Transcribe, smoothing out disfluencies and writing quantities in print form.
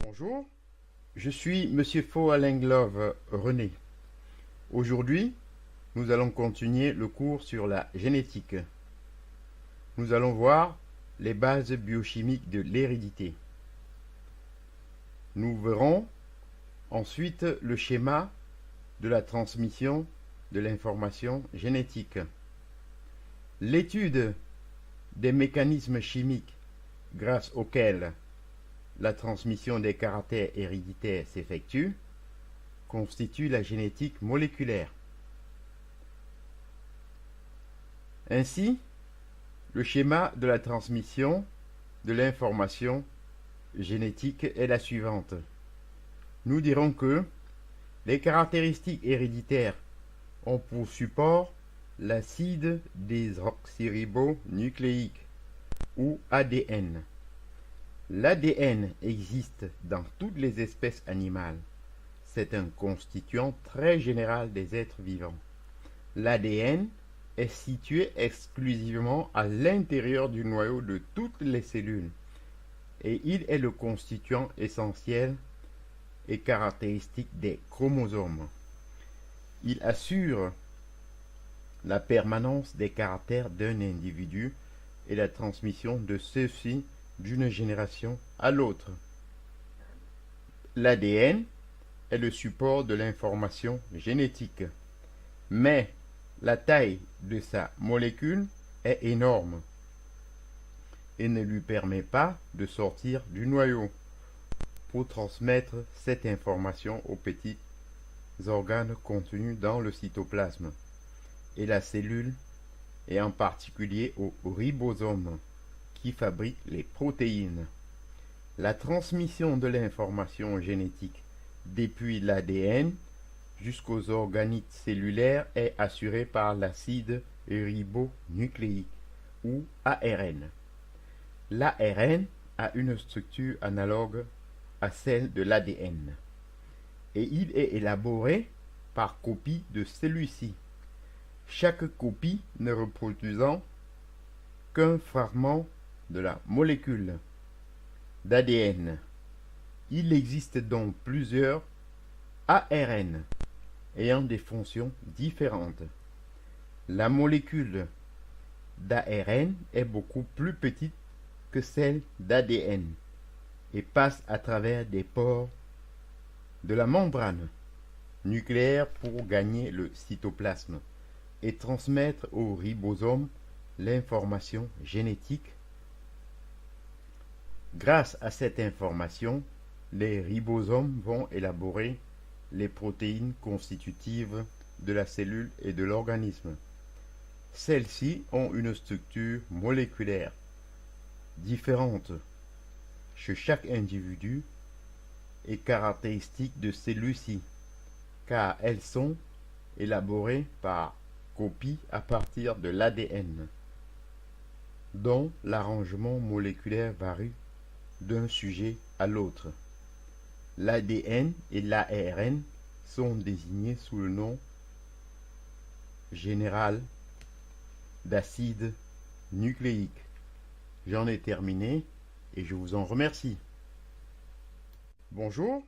Bonjour, je suis Monsieur Faux-Alain-Glove René. Aujourd'hui, nous allons continuer le cours sur la génétique. Nous allons voir les bases biochimiques de l'hérédité. Nous verrons ensuite le schéma de la transmission de l'information génétique. L'étude des mécanismes chimiques grâce auxquels la transmission des caractères héréditaires s'effectue constitue la génétique moléculaire. Ainsi, le schéma de la transmission de l'information génétique est la suivante. Nous dirons que les caractéristiques héréditaires ont pour support l'acide désoxyribonucléique ou ADN. L'ADN existe dans toutes les espèces animales. C'est un constituant très général des êtres vivants. L'ADN est situé exclusivement à l'intérieur du noyau de toutes les cellules et il est le constituant essentiel et caractéristique des chromosomes. Il assure la permanence des caractères d'un individu et la transmission de ceux-ci d'une génération à l'autre. L'ADN est le support de l'information génétique, mais la taille de sa molécule est énorme et ne lui permet pas de sortir du noyau pour transmettre cette information aux petits organes contenus dans le cytoplasme et la cellule, et en particulier au ribosome qui fabrique les protéines. La transmission de l'information génétique depuis l'ADN jusqu'aux organites cellulaires est assurée par l'acide ribonucléique ou ARN. L'ARN a une structure analogue à celle de l'ADN et il est élaboré par copie de celui-ci, chaque copie ne reproduisant qu'un fragment de la molécule d'ADN. Il existe donc plusieurs ARN ayant des fonctions différentes. La molécule d'ARN est beaucoup plus petite que celle d'ADN et passe à travers des pores de la membrane nucléaire pour gagner le cytoplasme et transmettre au ribosome l'information génétique. Grâce à cette information, les ribosomes vont élaborer les protéines constitutives de la cellule et de l'organisme. Celles-ci ont une structure moléculaire différente chez chaque individu et caractéristique de celui-ci, car elles sont élaborées par copie à partir de l'ADN, dont l'arrangement moléculaire varie d'un sujet à l'autre. L'ADN et l'ARN sont désignés sous le nom général d'acide nucléique. J'en ai terminé et je vous en remercie. Bonjour,